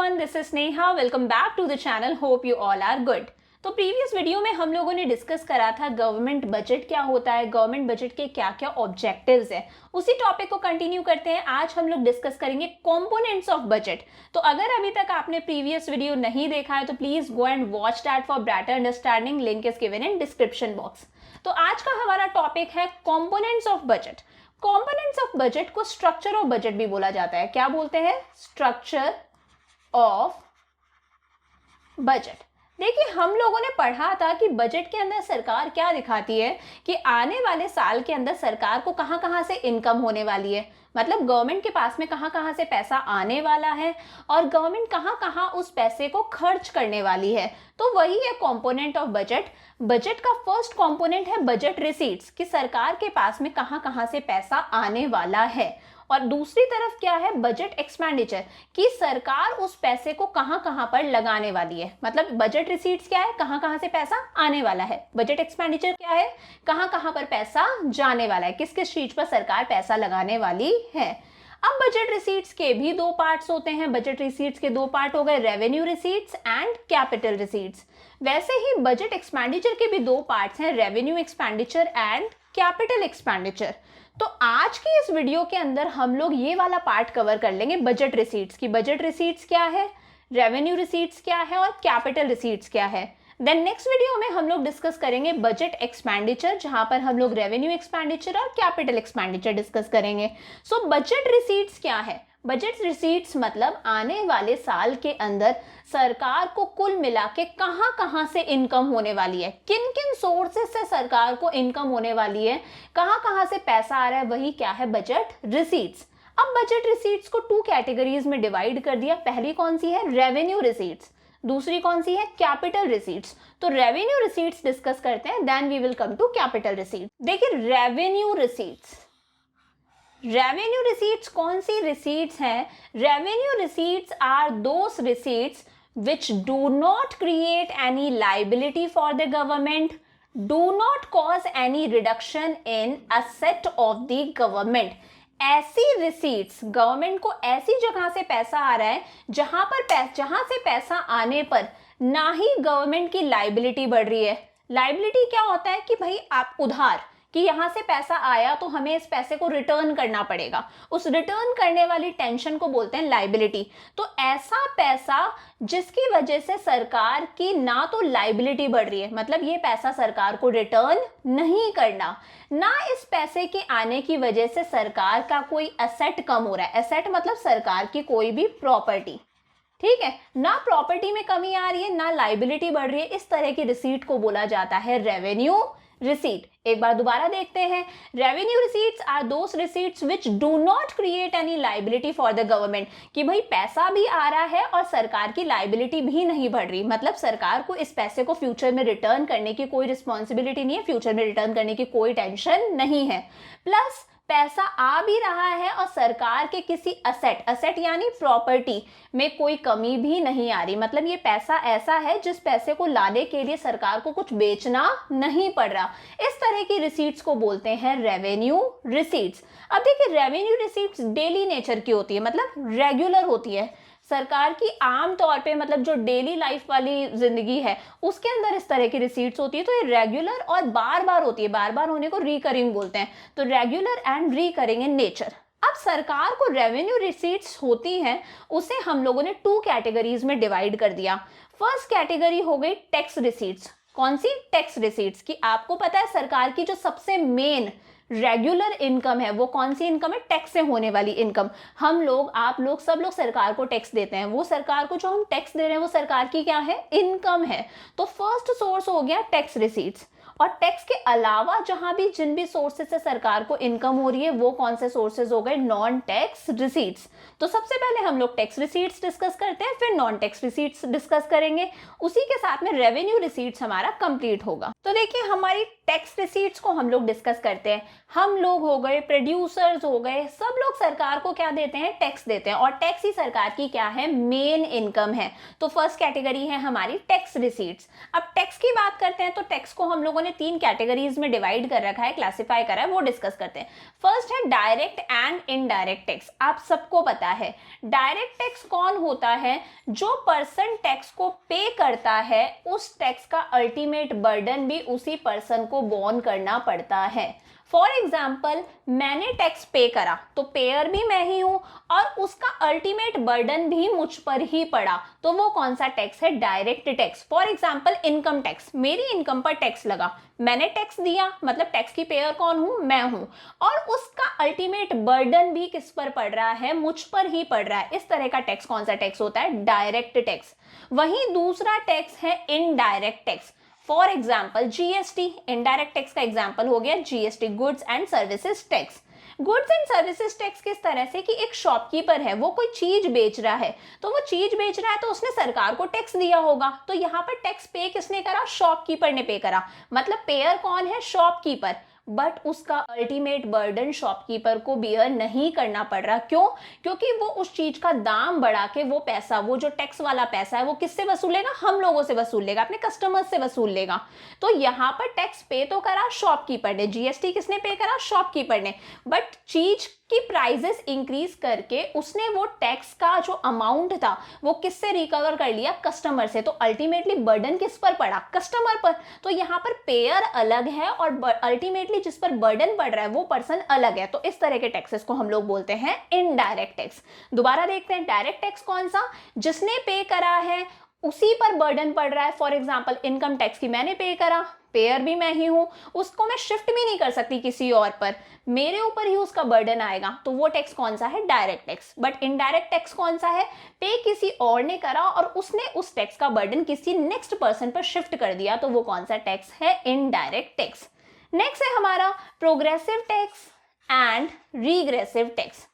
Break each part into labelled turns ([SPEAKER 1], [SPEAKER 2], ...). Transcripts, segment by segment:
[SPEAKER 1] everyone, this is Neha. Welcome back to the channel. Hope you all are good. तो previous video में हम लोगों ने discuss करा था गवर्नमेंट बजट क्या होता है, गवर्नमेंट बजट के क्या क्या ऑब्जेक्टिव्स है। उसी टॉपिक को कंटिन्यू करते हैं। आज हम लोग डिस्कस करेंगे कंपोनेंट्स ऑफ बजट। तो अगर अभी तक आपने प्रीवियस वीडियो नहीं देखा है तो please go and watch that for better understanding. Link is given in description box. तो आज का हमारा टॉपिक है components of budget. Components of budget को स्ट्रक्चर ऑफ बजट भी बोला जाता है। क्या बोलते हैं? Structure of budget. देखिए, हम लोगों ने पढ़ा था कि बजट के अंदर सरकार क्या दिखाती है कि आने वाले साल के अंदर सरकार को कहां कहां से इनकम होने वाली है, मतलब गवर्नमेंट के पास में कहां कहां से पैसा आने वाला है और गवर्नमेंट कहां कहां उस पैसे को खर्च करने वाली है। तो वही है कंपोनेंट ऑफ बजट। बजट का फर्स्ट कंपोनेंट है बजट रिसीट्स, कि सरकार के पास में कहां कहां से पैसा आने वाला है। और दूसरी तरफ क्या है? बजट एक्सपेंडिचर, कि सरकार उस पैसे को कहां कहां पर लगाने वाली है। मतलब बजट रिसीट्स क्या है? कहां कहां से पैसा आने वाला है। बजट एक्सपेंडिचर क्या है? कहां कहां पर पैसा जाने वाला है, किस किस चीज पर सरकार पैसा लगाने वाली है। अब बजट रिसीट्स के भी दो पार्ट्स होते हैं। बजट रिसीट्स के दो पार्ट हो गए, revenue receipts and capital receipts. वैसे ही बजट एक्सपेंडिचर के भी दो पार्ट्स हैं, revenue expenditure and capital expenditure. तो आज की इस वीडियो के अंदर हम लोग ये वाला पार्ट कवर कर लेंगे बजट रिसीट्स की। बजट रिसीट्स क्या है, रेवेन्यू रिसीट्स क्या है और कैपिटल रिसीट्स क्या है। देन नेक्स्ट वीडियो में हम लोग डिस्कस करेंगे बजट एक्सपेंडिचर, जहां पर हम लोग रेवेन्यू एक्सपेंडिचर और कैपिटल एक्सपेंडिचर डिस्कस करेंगे। सो बजट रिसीट्स क्या है? बजट रिसीट्स मतलब आने वाले साल के अंदर सरकार को कुल मिला के कहां कहां से इनकम होने वाली है, किन किन सोर्सेस से सरकार को इनकम होने वाली है, कहां कहां से पैसा आ रहा है, वही क्या है? Budget receipts. अब बजट रिसीट्स को टू कैटेगरीज में डिवाइड कर दिया। पहली कौन सी है? Revenue receipts. दूसरी कौन सी है? Capital receipts. तो रेवेन्यू रिसीट्स डिस्कस करते हैं, then we will come to capital receipts. देखिए, रेवेन्यू रिसीट्स, रेवेन्यू रिसीट्स कौन सी रिसीट्स हैं? Revenue receipts are those receipts which do not create any liability for the government, do not cause any reduction in asset of the government। ऐसी receipts, government को ऐसी जगह से पैसा आ रहा है जहां से पैसा आने पर ना ही गवर्नमेंट की लाइबिलिटी बढ़ रही है। लाइबिलिटी क्या होता है? कि भाई आप उधार, कि यहां से पैसा आया तो हमें इस पैसे को रिटर्न करना पड़ेगा। उस रिटर्न करने वाली टेंशन को बोलते हैं लाइबिलिटी। तो ऐसा पैसा जिसकी वजह से सरकार की ना तो लाइबिलिटी बढ़ रही है, मतलब ये पैसा सरकार को रिटर्न नहीं करना, ना इस पैसे के आने की वजह से सरकार का कोई एसेट कम हो रहा है। एसेट मतलब सरकार की कोई भी प्रॉपर्टी, ठीक है, ना प्रॉपर्टी में कमी आ रही है ना लाइबिलिटी बढ़ रही है। इस तरह की रिसीट को बोला जाता है रेवेन्यू रिसीट। एक बार दोबारा देखते हैं। Revenue receipts are those receipts which do not create any liability for the government, कि भाई पैसा भी आ रहा है और सरकार की लाइबिलिटी भी नहीं बढ़ रही, मतलब सरकार को इस पैसे को फ्यूचर में रिटर्न करने की कोई रिस्पॉन्सिबिलिटी नहीं है, फ्यूचर में रिटर्न करने की कोई टेंशन नहीं है। प्लस पैसा आ भी रहा है और सरकार के किसी असेट यानी प्रॉपर्टी में कोई कमी भी नहीं आ रही, मतलब ये पैसा ऐसा है जिस पैसे को लाने के लिए सरकार को कुछ बेचना नहीं पड़ रहा। इस तरह की रिसीट्स को बोलते हैं रेवेन्यू रिसीट्स। अब देखिए, रेवेन्यू रिसीट्स डेली नेचर की होती है, मतलब रेगुलर होती है। सरकार की आम तौर पे, मतलब जो डेली लाइफ वाली जिंदगी है उसके अंदर इस तरह की रिसीट्स होती है। तो ये रेगुलर और बार बार होती है, बार बार होने को रिकरिंग बोलते हैं। तो regular and recurring in nature. अब सरकार को रेवेन्यू रिसीट्स होती हैं, उसे हम लोगों ने टू कैटेगरीज में डिवाइड कर दिया। फर्स्ट कैटेगरी हो गई टैक्स रिसीट्स। कौन सी? Tax receipts. की आपको पता है सरकार की जो सबसे मेन रेगुलर इनकम है वो कौन सी इनकम है? टैक्स से होने वाली इनकम। हम लोग, आप लोग, सब लोग सरकार को टैक्स देते हैं। वो सरकार को जो हम टैक्स दे रहे हैं वो सरकार की क्या है? इनकम है। तो फर्स्ट सोर्स हो गया टैक्स रिसीट्स। और टैक्स के अलावा जहां भी जिन भी सोर्सेज से सरकार को इनकम हो रही है वो कौन से सोर्सेज हो गए? Non tax receipts. तो सबसे पहले हम लोग टैक्स रिसीट्स डिस्कस करते हैं, फिर नॉन टैक्स रिसीट्स डिस्कस करेंगे। उसी के साथ में रेवेन्यू रिसीट्स हमारा कंप्लीट होगा। तो देखिए, हमारी टैक्स रिसीट्स को हम लोग डिस्कस करते हैं। हम लोग हो गए, प्रोड्यूसर्स हो गए, सब लोग सरकार को क्या देते हैं? टैक्स देते हैं। और टैक्स ही सरकार की क्या है? मेन इनकम है। तो फर्स्ट कैटेगरी है हमारी टैक्स रिसीट्स। अब टैक्स की बात करते हैं तो टैक्स को हम लोगों ने इन्होंने 3 कैटेगरीज में डिवाइड कर रखा है, क्लासिफाई करा है, वो डिस्कस करते हैं। फर्स्ट है डायरेक्ट एंड इनडायरेक्ट टैक्स। आप सबको पता है डायरेक्ट टैक्स कौन होता है? जो पर्सन टैक्स को पे करता है उस टैक्स का अल्टीमेट बर्डन भी उसी पर्सन को बोन करना पड़ता है। फॉर एग्जाम्पल, मैंने टैक्स पे करा तो पेयर भी मैं ही हूं और उसका अल्टीमेट बर्डन भी मुझ पर ही पड़ा, तो वो कौन सा टैक्स है? Direct tax. For example, income tax, मेरी इनकम पर टैक्स लगा, मैंने टैक्स दिया, मतलब टैक्स की पेयर कौन हूं? मैं हूं, और उसका अल्टीमेट बर्डन भी किस पर पड़ रहा है? मुझ पर ही पड़ रहा है। इस तरह का टैक्स कौन सा टैक्स होता है? Direct tax. वहीं दूसरा टैक्स है indirect tax. For example, GST, indirect tax का एग्जाम्पल हो गया GST, goods and services tax. Goods and services tax किस तरह से कि एक शॉपकीपर है, वो कोई चीज बेच रहा है, तो वो चीज बेच रहा है तो उसने सरकार को टैक्स दिया होगा, तो यहाँ पर टैक्स पे किसने करा? शॉपकीपर ने पे करा, मतलब पेयर कौन है? शॉपकीपर। बट उसका अल्टीमेट बर्डन शॉपकीपर को बियर नहीं करना पड़ रहा। क्यों? क्योंकि वो उस चीज का दाम बढ़ा के वो पैसा, वो जो टैक्स वाला पैसा है, वो किससे वसूलेगा? हम लोगों से वसूल लेगा, अपने कस्टमर्स से वसूल लेगा। तो यहाँ पर टैक्स पे तो करा शॉपकीपर ने, जीएसटी किसने पे करा? शॉपकीपर ने, बट चीज की प्राइसेस इंक्रीज करके उसने वो टैक्स का जो अमाउंट था वो किससे रिकवर कर लिया? कस्टमर से। तो अल्टीमेटली बर्डन किस पर पड़ा? कस्टमर पर। तो यहाँ पर पेयर अलग है और अल्टीमेटली जिस पर बर्डन पड़ रहा है वो पर्सन अलग है। तो इस तरह के टैक्सेस को हम लोग बोलते हैं इनडायरेक्ट टैक्स। दोबारा देखते हैं, डायरेक्ट टैक्स कौन सा? जिसने पे करा है उसी पर बर्डन पड़ रहा है। फॉर एग्जाम्पल, इनकम टैक्स की मैंने पे करा, पेयर भी मैं ही हूं, उसको मैं शिफ्ट भी नहीं कर सकती किसी और पर, मेरे ऊपर ही उसका बर्डन आएगा, तो वो टैक्स कौन सा है? Direct tax. But indirect tax कौन सा है? पे किसी और ने करा और उसने उस टैक्स का बर्डन किसी नेक्स्ट पर्सन पर शिफ्ट कर दिया, तो वो कौन सा टैक्स है? Indirect tax. नेक्स्ट है हमारा प्रोग्रेसिव टैक्स एंड रीग्रेसिव टैक्स।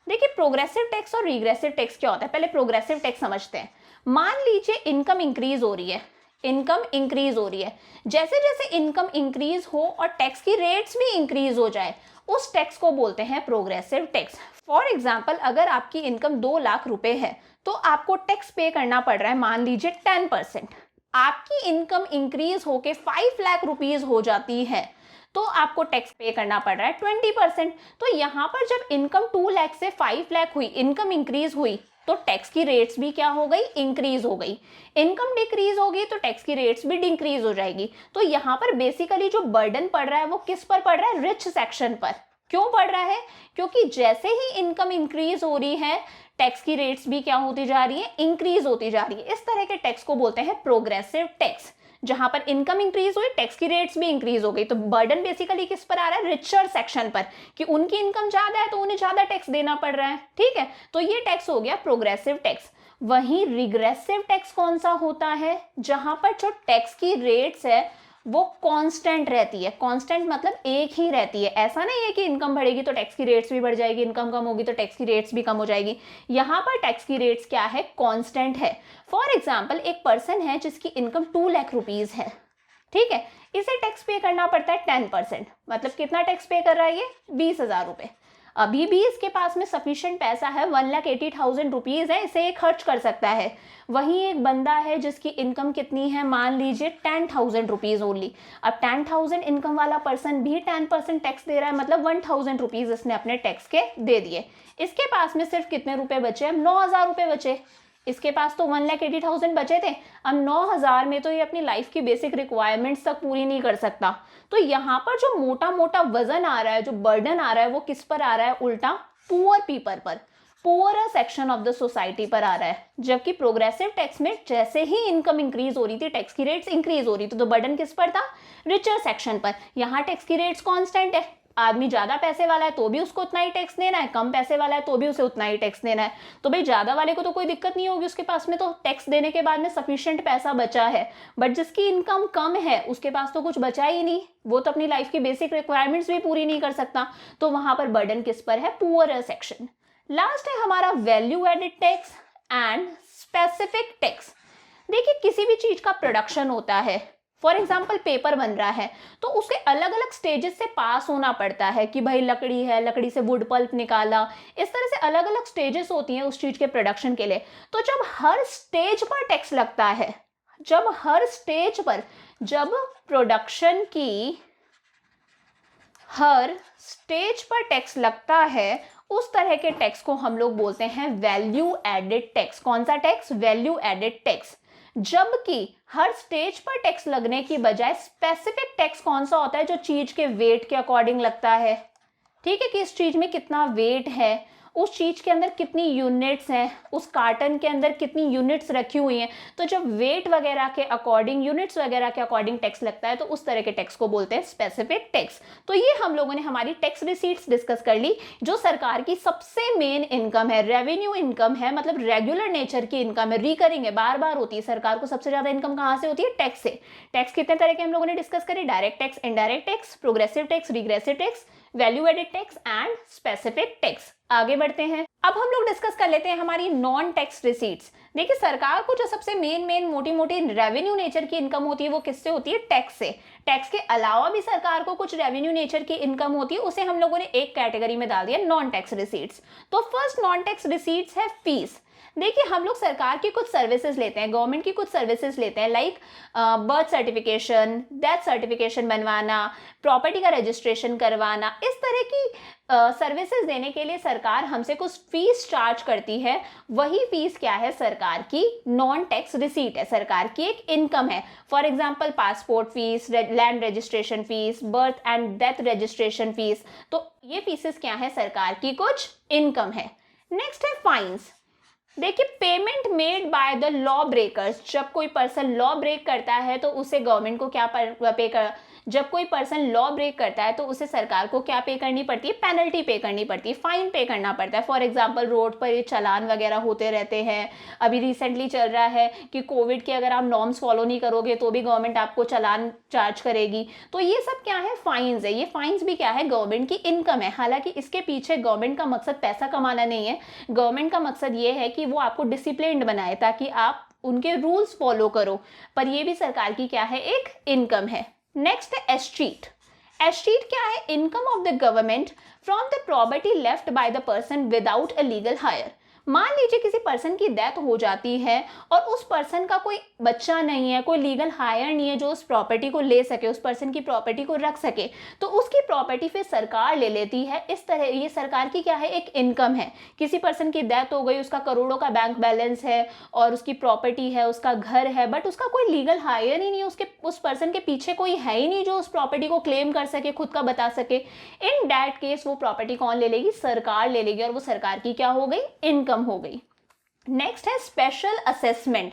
[SPEAKER 1] देखिए, प्रोग्रेसिव टैक्स और रीग्रेसिव टैक्स क्या होता है? पहले प्रोग्रेसिव टैक्स समझते हैं। मान लीजिए इनकम इंक्रीज हो रही है, इनकम इंक्रीज हो रही है, जैसे जैसे इनकम इंक्रीज हो और टैक्स की रेट्स भी इंक्रीज हो जाए, उस टैक्स को बोलते हैं प्रोग्रेसिव टैक्स। फॉर एग्जाम्पल, अगर आपकी इनकम 2 लाख रुपए है तो आपको टैक्स पे करना पड़ रहा है मान लीजिए 10%। आपकी इनकम इंक्रीज होके 5 लाख रुपीज हो जाती है तो आपको टैक्स पे करना पड़ रहा है 20%। तो यहाँ पर जब इनकम 2 लाख से 5 लाख हुई, इनकम इंक्रीज हुई, तो टैक्स की रेट्स भी क्या हो गई? इंक्रीज हो गई। इनकम डिक्रीज होगी तो टैक्स की रेट्स भी डिक्रीज हो जाएगी। तो यहाँ पर बेसिकली जो बर्डन पड़ रहा है वो किस पर पड़ रहा है? रिच सेक्शन पर। क्यों पड़ रहा है? क्योंकि जैसे ही इनकम इंक्रीज हो रही है टैक्स की रेट्स भी क्या होती जा रही है? इंक्रीज होती जा रही है। इस तरह के टैक्स को बोलते हैं प्रोग्रेसिव टैक्स, जहां पर इनकम इंक्रीज हुई, टैक्स की रेट्स भी इंक्रीज हो गई। तो बर्डन बेसिकली किस पर आ रहा है? रिचर सेक्शन पर, कि उनकी इनकम ज्यादा है तो उन्हें ज्यादा टैक्स देना पड़ रहा है। ठीक है, तो ये टैक्स हो गया प्रोग्रेसिव टैक्स। वहीं रिग्रेसिव टैक्स कौन सा होता है? जहां पर जो टैक्स की रेट्स है वो कांस्टेंट रहती है। कांस्टेंट मतलब एक ही रहती है। ऐसा नहीं है कि इनकम बढ़ेगी तो टैक्स की रेट्स भी बढ़ जाएगी, इनकम कम होगी तो टैक्स की रेट्स भी कम हो जाएगी। यहाँ पर टैक्स की रेट्स क्या है? कांस्टेंट है। फॉर एग्जाम्पल, एक पर्सन है जिसकी इनकम 2 लाख रुपीज है, ठीक है, इसे टैक्स पे करना पड़ता है 10%। मतलब कितना टैक्स पे कर रहा है ये? 20,000 रुपए। अभी भी इसके पास में सफिशिएंट पैसा है, 1,80,000 रुपीज है, इसे खर्च कर सकता है। वहीं एक बंदा है जिसकी इनकम कितनी है? मान लीजिए 10,000 रुपीज ओनली। अब 10,000 इनकम वाला पर्सन भी 10% टैक्स दे रहा है, मतलब 1,000 रुपीज इसने अपने टैक्स के दे दिए। इसके पास में सिर्फ कितने रुपए बचे? 9,000 रुपए बचे। इसके पास तो 1,80,000 बचे थे, अब 9,000 में तो ये अपनी लाइफ की बेसिक रिक्वायरमेंट्स तक पूरी नहीं कर सकता। तो यहाँ पर जो मोटा मोटा वजन आ रहा है, जो बर्डन आ रहा है, वो किस पर आ रहा है? उल्टा पुअर पीपल पर, poor section of the society पर आ रहा है। जबकि प्रोग्रेसिव टैक्स में जैसे ही इनकम इंक्रीज हो रही थी, टैक्स की रेट्स इंक्रीज हो रही थी, तो बर्डन किस पर था? रिचर सेक्शन पर। यहाँ टैक्स की रेट्स कांस्टेंट है, आदमी ज्यादा पैसे वाला है तो भी उसको उतना ही टैक्स देना है, कम पैसे वाला है तो भी उसे उतना ही टैक्स देना है। तो भाई ज्यादा वाले को तो कोई दिक्कत नहीं होगी, उसके पास में तो टैक्स देने के बाद में सफिशिएंट पैसा बचा है। बट जिसकी इनकम कम है उसके पास तो कुछ बचा ही नहीं, वो तो अपनी लाइफ की बेसिक रिक्वायरमेंट्स भी पूरी नहीं कर सकता। तो वहां पर बर्डन किस पर है? Poor section. लास्ट है हमारा value added tax and specific tax. देखिए, किसी भी चीज का प्रोडक्शन होता है, फॉर एग्जाम्पल पेपर बन रहा है, तो उसके अलग अलग स्टेजेस से पास होना पड़ता है कि भाई लकड़ी है, लकड़ी से वुड पल्प निकाला, इस तरह से अलग अलग स्टेजेस होती हैं उस चीज के प्रोडक्शन के लिए। तो जब हर स्टेज पर टैक्स लगता है, जब हर स्टेज पर जब प्रोडक्शन की हर स्टेज पर टैक्स लगता है उस तरह के टैक्स को हम लोग बोलते हैं वैल्यू एडेड टैक्स। कौन सा टैक्स? Value added tax. जबकि हर स्टेज पर टैक्स लगने की बजाय स्पेसिफिक टैक्स कौन सा होता है? जो चीज के वेट के अकॉर्डिंग लगता है। ठीक है, कि इस चीज में कितना वेट है, उस चीज के अंदर कितनी यूनिट्स हैं, उस कार्टन के अंदर कितनी यूनिट्स रखी हुई हैं। तो जब वेट वगैरह के अकॉर्डिंग, यूनिट्स वगैरह के अकॉर्डिंग टैक्स लगता है तो उस तरह के टैक्स को बोलते हैं स्पेसिफिक टैक्स। तो ये हम लोगों ने हमारी टैक्स रिसीट्स डिस्कस कर ली, जो सरकार की सबसे मेन इनकम है, रेवेन्यू इनकम है, मतलब रेगुलर नेचर की इनकम है, रिकरिंग है, बार बार होती है। सरकार को सबसे ज्यादा इनकम कहां से होती है? टैक्स से। टैक्स कितने तरह के हम लोगों ने डिस्कस करे? Direct tax, indirect tax, progressive tax, regressive tax, value added tax and specific tax. आगे बढ़ते हैं, अब हम लोग डिस्कस कर लेते हैं हमारी नॉन टैक्स रिसीट्स। देखिए, सरकार को जो सबसे मेन मोटी मोटी रेवेन्यू नेचर की इनकम होती है वो किससे होती है? टैक्स से। टैक्स के अलावा भी सरकार को कुछ रेवेन्यू नेचर की इनकम होती है, उसे हम लोगों ने एक कैटेगरी में डाल दिया, नॉन टैक्स रिसीट्स। तो फर्स्ट नॉन टैक्स रिसीट्स है फीस। देखिए, हम लोग सरकार की कुछ सर्विसेज लेते हैं, गवर्नमेंट की कुछ सर्विसेज लेते हैं, like birth certification, death certification बनवाना, प्रॉपर्टी का रजिस्ट्रेशन करवाना। इस तरह की सर्विसेज देने के लिए सरकार हमसे कुछ फीस चार्ज करती है। वही फीस क्या है? सरकार की नॉन टैक्स रिसीट है, सरकार की एक इनकम है। For example passport fees, land registration fees, birth and death registration fees. तो ये फीसेस क्या है? सरकार की कुछ इनकम है। नेक्स्ट है फाइन्स। देखिए, payment made by the law breakers. जब कोई पर्सन लॉ ब्रेक करता है तो उसे गवर्नमेंट को क्या पे कर जब कोई पर्सन लॉ ब्रेक करता है तो उसे सरकार को क्या पे करनी पड़ती है? पेनल्टी पे करनी पड़ती है, फाइन पे करना पड़ता है। फॉर एग्जांपल रोड पर ये चालान वगैरह होते रहते हैं। अभी रिसेंटली चल रहा है कि कोविड के अगर आप नॉर्म्स फॉलो नहीं करोगे तो भी गवर्नमेंट आपको चालान चार्ज करेगी। तो ये सब क्या है? फाइन्स है। ये फाइन्स भी क्या है? गवर्नमेंट की इनकम है। हालांकि इसके पीछे गवर्नमेंट का मकसद पैसा कमाना नहीं है, गवर्नमेंट का मकसद ये है कि वो आपको डिसिप्लिन्ड बनाए ताकि आप उनके रूल्स फॉलो करो। पर ये भी सरकार की क्या है? एक इनकम है। नेक्स्ट है एस्टीट। एस्टीट क्या है? Income of the government from the property left by the person without a legal higher. मान लीजिए किसी पर्सन की डेथ हो जाती है और उस पर्सन का कोई बच्चा नहीं है, कोई लीगल हायर नहीं है जो उस प्रॉपर्टी को ले सके, उस पर्सन की प्रॉपर्टी को रख सके, तो उसकी प्रॉपर्टी फिर सरकार ले लेती है। इस तरह ये सरकार की क्या है? एक इनकम है। किसी पर्सन की डेथ हो गई, उसका करोड़ों का बैंक बैलेंस है और उसकी प्रॉपर्टी है, उसका घर है, बट उसका कोई लीगल हायर ही नहीं है, उस पर्सन के पीछे कोई है ही नहीं जो उस प्रॉपर्टी को क्लेम कर सके, खुद का बता सके। इन दैट केस वो प्रॉपर्टी कौन ले लेगी? सरकार ले लेगी, और वो सरकार की क्या हो गई? इनकम हो गई। नेक्स्ट है special assessment.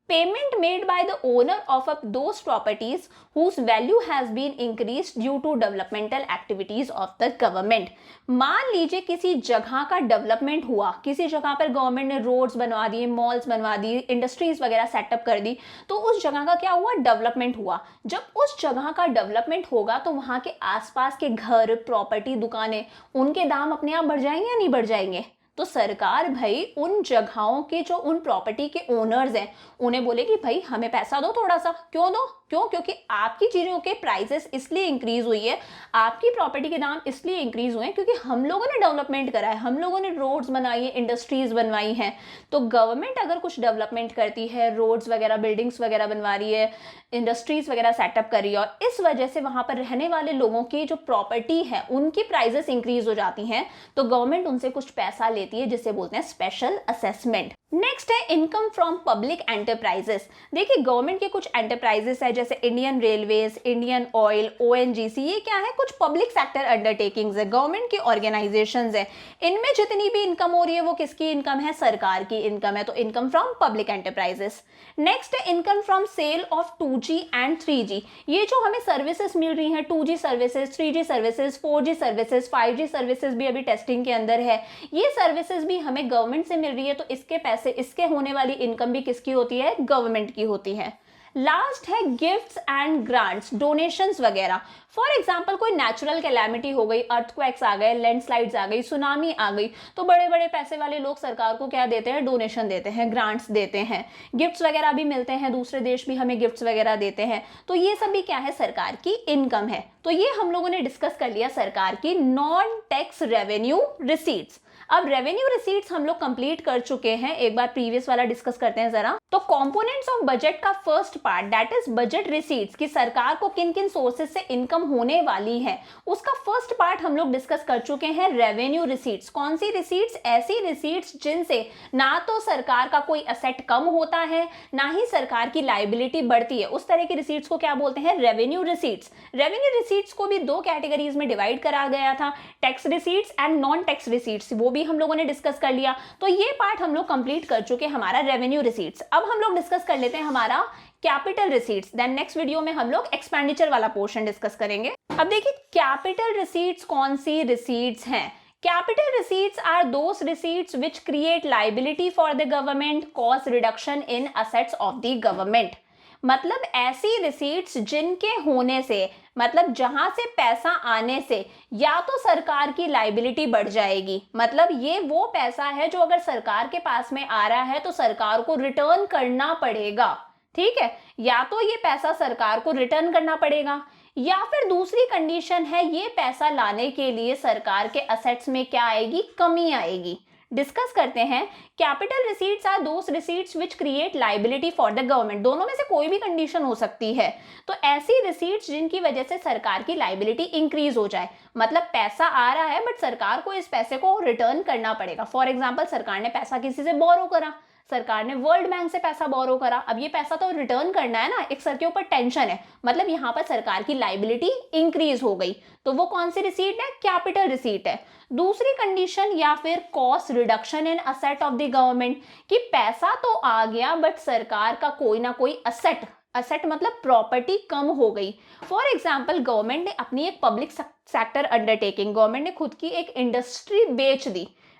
[SPEAKER 1] Payment made by the owner of those properties whose value has been increased due to developmental activities of the government। मान लीजिए किसी जगह का डेवलपमेंट हुआ, किसी जगह पर गवर्नमेंट ने रोड्स बनवा दिए, मॉल्स बनवा दिए, इंडस्ट्रीज वगैरह सेटअप कर दी, तो उस जगह का क्या हुआ? डेवलपमेंट हुआ। जब उस जगह का डेवलपमेंट होगा तो वहां के आसपास के घर, प्रॉपर्टी, दुकानें, उनके दाम अपने आप बढ़ जाएंगे या नहीं बढ़ जाएंगे? तो सरकार भाई उन जगहों के जो उन प्रॉपर्टी के ओनर्स हैं उन्हें बोलेगी भाई हमें पैसा दो थोड़ा सा। क्यों दो? क्यों? क्योंकि आपकी चीजों के प्राइसेस इसलिए इंक्रीज हुई है, आपकी प्रॉपर्टी के दाम इसलिए इंक्रीज हुए हैं क्योंकि हम लोगों ने डेवलपमेंट करा है, हम लोगों ने रोड्स बनाई है, इंडस्ट्रीज बनवाई हैं। तो गवर्नमेंट अगर कुछ डेवलपमेंट करती है, रोड्स वगैरह, बिल्डिंग्स वगैरह बनवा रही है, इंडस्ट्रीज वगैरह सेटअप कर रही है, और इस वजह से वहां पर रहने वाले लोगों की जो प्रॉपर्टी है उनकी प्राइसेस इंक्रीज हो जाती हैं, तो गवर्नमेंट उनसे कुछ पैसा लेती है जिसे बोलते हैं स्पेशल असेसमेंट। नेक्स्ट है इनकम फ्रॉम पब्लिक एंटरप्राइजेस। देखिए, गवर्नमेंट के कुछ एंटरप्राइजेस है जैसे Indian railways, Indian oil, ONGC. ये क्या है? कुछ पब्लिक सेक्टर अंडरटेकिंग्स है, गवर्नमेंट की ऑर्गेनाइजेशंस है। इनमें जितनी भी इनकम हो रही है वो किसकी इनकम है? सरकार की इनकम है। तो income from public enterprises. Next है income from sale of 2G and 3G। ये जो हमें सर्विसेज मिल रही हैं, 2G services, 3G services, 4G services, 5G services भी अभी टेस्टिंग के अंदर है, ये सर्विसेज भी हमें गवर्नमेंट से मिल रही है। तो इसके पैसे, इसके होने वाली इनकम भी किसकी होती है? गवर्नमेंट की होती है। लास्ट है गिफ्ट्स एंड ग्रांट्स, डोनेशंस वगैरह। फॉर एग्जाम्पल कोई नेचुरल कैलामिटी हो गई, अर्थक्वेक्स आ गए, लैंडस्लाइड्स आ गई, सुनामी आ गई, तो बड़े बड़े पैसे वाले लोग सरकार को क्या देते हैं? डोनेशन देते हैं, ग्रांट्स देते हैं, गिफ्ट्स वगैरह भी मिलते हैं, दूसरे देश भी हमें गिफ्ट्स वगैरह देते हैं। तो ये सब भी क्या है? सरकार की इनकम है। तो ये हम लोगों ने डिस्कस कर लिया सरकार की नॉन टैक्स रेवेन्यू रिसीट्स। अब रेवेन्यू रिसीट्स हम लोग कंप्लीट कर चुके हैं, एक बार प्रीवियस वाला डिस्कस करते हैं जरा। तो कंपोनेंट्स ऑफ बजट का first part that is budget receipts, कि सरकार को किन किन सोर्सेज से इनकम होने वाली है, उसका फर्स्ट पार्ट हम लोग डिस्कस कर चुके हैं, रेवेन्यू रिसीट्स। कौन सी रिसीट्स? ऐसी रिसीट्स जिनसे ना तो सरकार का कोई असेट कम होता है, ना ही सरकार की लायबिलिटी बढ़ती है, उस तरह की रिसीट्स को क्या बोलते हैं? Revenue receipts. रेवेन्यू रिसीट्स को भी दो कैटेगरीज में डिवाइड करा गया था, tax receipts and non tax receipts, वो भी हम लोगों ने डिस्कस कर लिया। तो ये पार्ट हम लोग कंप्लीट कर चुके हमारा रेवेन्यू रिसीट्स। अब हम लोग डिस्कस कर लेते हैं हमारा capital receipts, then next video में हम लोग एक्सपेंडिचर वाला पोर्शन डिस्कस करेंगे। अब देखिए कैपिटल रिसीट्स कौन सी रिसीट्स हैं। Capital receipts are those receipts which create liability for the government, cause reduction in assets of the government. मतलब ऐसी रिसीट्स जिनके होने से, मतलब जहां से पैसा आने से या तो सरकार की लायबिलिटी बढ़ जाएगी, मतलब ये वो पैसा है जो अगर सरकार के पास में आ रहा है तो सरकार को रिटर्न करना पड़ेगा, ठीक है, या तो ये पैसा सरकार को रिटर्न करना पड़ेगा, या फिर दूसरी कंडीशन है ये पैसा लाने के लिए सरकार के असेट्स में क्या आएगी? कमी आएगी। डिस्कस करते हैं। Capital receipts are those receipts which create liability for the government, दोनों में से कोई भी कंडीशन हो सकती है। तो ऐसी रिसीट्स जिनकी वजह से सरकार की लायबिलिटी इंक्रीज हो जाए, मतलब पैसा आ रहा है बट सरकार को इस पैसे को रिटर्न करना पड़ेगा। फॉर एग्जाम्पल सरकार ने पैसा किसी से बोरो करा, सरकार ने वर्ल्ड बैंक से पैसा बोरो करा, अब ये पैसा तो रिटर्न करना है ना, एक सर के ऊपर टेंशन है, मतलब यहाँ पर सरकार की लायबिलिटी इंक्रीज हो गई, तो वो कौन सी रिसीट है? कैपिटल रिसीट है। दूसरी कंडीशन या फिर cost reduction in asset of the government, कि पैसा तो आ गया बट सरकार का कोई ना कोई असेट मतलब प्रॉपर्टी कम हो गई। फॉर एग्जाम्पल गवर्नमेंट ने अपनी एक पब्लिक सेक्टर अंडरटेकिंग, गवर्नमेंट ने खुद की एक इंडस्ट्री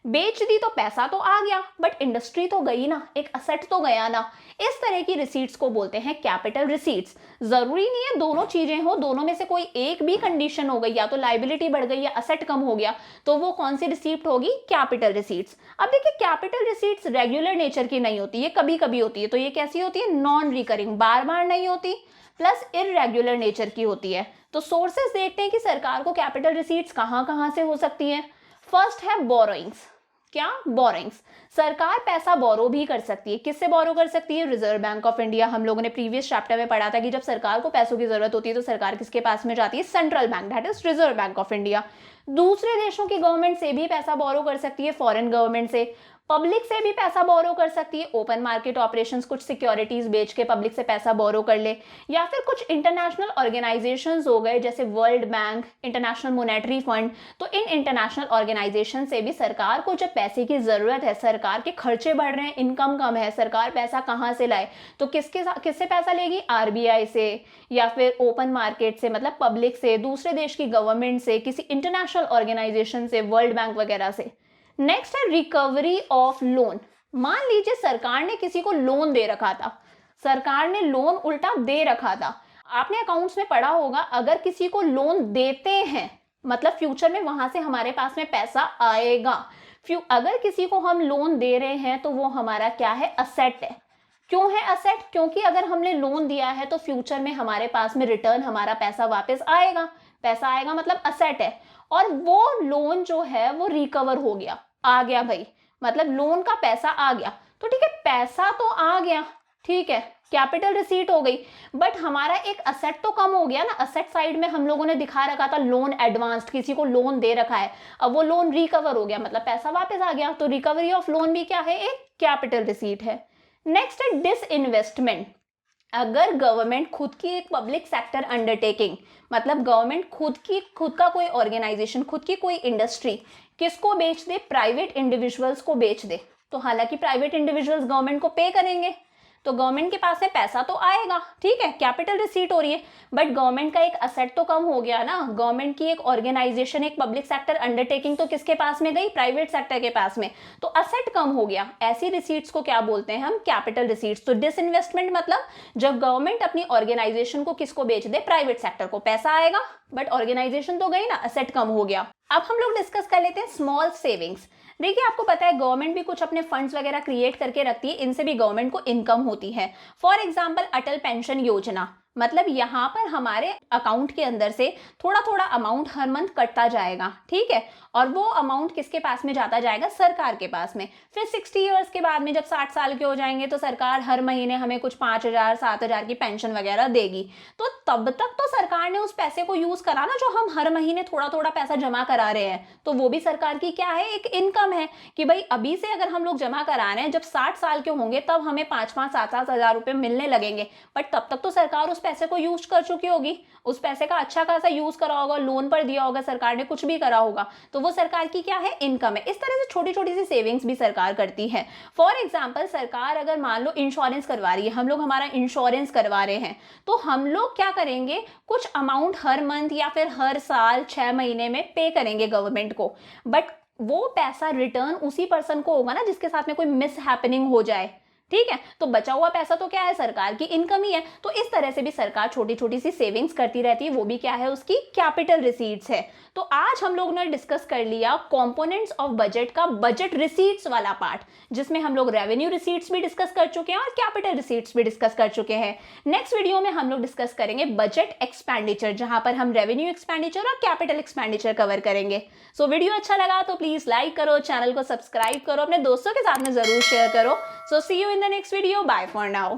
[SPEAKER 1] बेच दी तो पैसा तो आ गया बट इंडस्ट्री तो गई ना, एक असेट तो गया ना। इस तरह की रिसीट्स को बोलते हैं कैपिटल रिसीट्स। जरूरी नहीं है दोनों चीजें हो, दोनों में से कोई एक भी कंडीशन हो गई, या तो लायबिलिटी बढ़ गई या असेट कम हो गया, तो वो कौन सी रिसीप्ट होगी? Capital receipts. अब देखिए कैपिटल रिसीट्स रेगुलर नेचर की नहीं होती, ये कभी कभी होती है, तो ये कैसी होती है? नॉन रिकरिंग, बार बार नहीं होती, प्लस इररेगुलर नेचर की होती है। तो सोर्सेस देखते हैं कि सरकार को कैपिटल रिसीट्स कहां से हो सकती है। फर्स्ट है बोरोइंग्स। क्या? बोरोइंग्स। सरकार पैसा बोरो भी कर सकती है। किससे बोरो कर सकती है? Reserve bank of India. हम लोगों ने प्रीवियस चैप्टर में पढ़ा था कि जब सरकार को पैसों की जरूरत होती है तो सरकार किसके पास में जाती है? Central bank, that is reserve bank of India. दूसरे देशों की गवर्नमेंट से भी पैसा बोरो कर सकती है, फॉरेन गवर्नमेंट से। पब्लिक से भी पैसा बोरो कर सकती है, ओपन मार्केट ऑपरेशंस, कुछ सिक्योरिटीज बेच के पब्लिक से पैसा बोरो कर ले, या फिर कुछ इंटरनेशनल ऑर्गेनाइजेशंस हो गए जैसे world bank, international monetary fund. तो इन इंटरनेशनल ऑर्गेनाइजेशन से भी सरकार को जब पैसे की जरूरत है, सरकार के खर्चे बढ़ रहे हैं, इनकम कम है, सरकार पैसा कहाँ से लाए? तो किससे पैसा लेगी? आरबीआई से, या फिर ओपन मार्केट से, मतलब पब्लिक से, दूसरे देश की गवर्नमेंट से, किसी इंटरनेशनल ऑर्गेनाइजेशन से, वर्ल्ड बैंक वगैरह से। नेक्स्ट है रिकवरी ऑफ लोन। मान लीजिए सरकार ने किसी को लोन दे रखा था, सरकार ने लोन उल्टा दे रखा था। आपने अकाउंट्स में पढ़ा होगा, अगर किसी को लोन देते हैं मतलब फ्यूचर में वहां से हमारे पास में पैसा आएगा। अगर किसी को हम लोन दे रहे हैं तो वो हमारा क्या है? असेट है। क्यों है असेट? क्योंकि अगर हमने लोन दिया है तो फ्यूचर में हमारे पास में रिटर्न हमारा पैसा वापस आएगा। पैसा आएगा मतलब असेट है, और वो लोन जो है वो रिकवर हो गया, आ गया भाई, मतलब लोन का पैसा आ गया। तो ठीक है, पैसा तो आ गया, ठीक है, कैपिटल रिसीट हो गई, बट हमारा एक असेट तो कम हो गया ना। असेट साइड में हम लोगों ने दिखा रखा था लोन एडवांस्ड, किसी को लोन दे रखा है, अब वो लोन रिकवर हो गया, मतलब पैसा वापस आ गया। तो रिकवरी ऑफ लोन भी क्या है? एक कैपिटल रिसीट है। नेक्स्ट है डिसइन्वेस्टमेंट। अगर गवर्नमेंट खुद की एक पब्लिक सेक्टर अंडरटेकिंग, मतलब गवर्नमेंट खुद का कोई ऑर्गेनाइजेशन, खुद की कोई इंडस्ट्री किसको बेच दे? प्राइवेट इंडिविजुअल्स को बेच दे, तो हालांकि प्राइवेट इंडिविजुअल्स गवर्नमेंट को पे करेंगे, तो गवर्नमेंट के पास से पैसा तो आएगा, ठीक है, कैपिटल रिसीट हो रही है, बट गवर्नमेंट का एक असेट तो कम हो गया ना। गवर्नमेंट की एक ऑर्गेनाइजेशन, एक पब्लिक सेक्टर अंडरटेकिंग तो किसके पास में गई? प्राइवेट सेक्टर के पास में, तो असेट कम हो गया। ऐसी रिसीट्स को क्या बोलते हैं हम? Capital receipts. तो डिसइन्वेस्टमेंट मतलब जब गवर्नमेंट अपनी ऑर्गेनाइजेशन को किसको बेच दे? प्राइवेट सेक्टर को। पैसा आएगा बट ऑर्गेनाइजेशन तो गई ना, असेट कम हो गया। अब हम लोग डिस्कस कर लेते हैं स्मॉल सेविंग्स। देखिए आपको पता है गवर्नमेंट भी कुछ अपने फंड्स वगैरह क्रिएट करके रखती है, इनसे भी गवर्नमेंट को इनकम होती है। फॉर एग्जांपल अटल पेंशन योजना, मतलब यहाँ पर हमारे अकाउंट के अंदर से थोड़ा थोड़ा अमाउंट हर मंथ कटता जाएगा, ठीक है। और वो अमाउंट किसके पास में जाता जाएगा? सरकार के पास में। फिर 60 ईयर्स के बाद में जब 60 साल के हो जाएंगे तो सरकार हर महीने हमें कुछ 5,000 7,000 की पेंशन वगैरह देगी। तो तब तक तो सरकार ने उस पैसे को यूज करा ना, जो हम हर महीने थोड़ा थोड़ा पैसा जमा करा रहे हैं, तो वो भी सरकार की क्या है? एक इनकम है कि भाई अभी से अगर हम लोग जमा करा रहे हैं, जब 60 साल के होंगे तब हमें 5-5 7-7 हजार रुपए मिलने लगेंगे। बट तब तक तो सरकार उस पैसे को यूज कर चुकी होगी, उस पैसे का अच्छा खासा यूज करा होगा, लोन पर दिया होगा सरकार ने, कुछ भी करा होगा, तो वो सरकार की क्या है? इनकम है। इस तरह से छोटी छोटी सी सेविंग्स भी सरकार करती है। फॉर एग्जाम्पल, सरकार अगर मान लो इंश्योरेंस करवा रही है, हम लोग हमारा इंश्योरेंस करवा रहे हैं, तो हम लोग क्या करेंगे? कुछ अमाउंट हर मंथ या फिर हर साल 6 महीने में पे करेंगे गवर्नमेंट को। बट वो पैसा रिटर्न उसी पर्सन को होगा ना जिसके साथ में कोई मिस हैपनिंग हो जाए, ठीक है। तो बचा हुआ पैसा तो क्या है? सरकार की इनकम ही है। तो इस तरह से भी सरकार छोटी छोटी सी सेविंग्स करती रहती है, वो भी क्या है? उसकी कैपिटल रिसीट्स है। तो आज हम लोग ने डिस्कस कर लिया कंपोनेंट्स ऑफ बजट का बजट रिसीट्स वाला पार्ट, जिसमें हम लोग रेवेन्यू रिसीट्स भी डिस्कस कर चुके हैं और कैपिटल रिसीट्स भी डिस्कस कर चुके हैं। नेक्स्ट वीडियो में हम लोग डिस्कस करेंगे बजट एक्सपेंडिचर, जहां पर हम रेवेन्यू एक्सपेंडिचर और कैपिटल एक्सपेंडिचर कवर करेंगे। सो वीडियो अच्छा लगा तो प्लीज लाइक करो, चैनल को सब्सक्राइब करो, अपने दोस्तों के साथ में जरूर शेयर करो। सो सी you in the next video. Bye for now.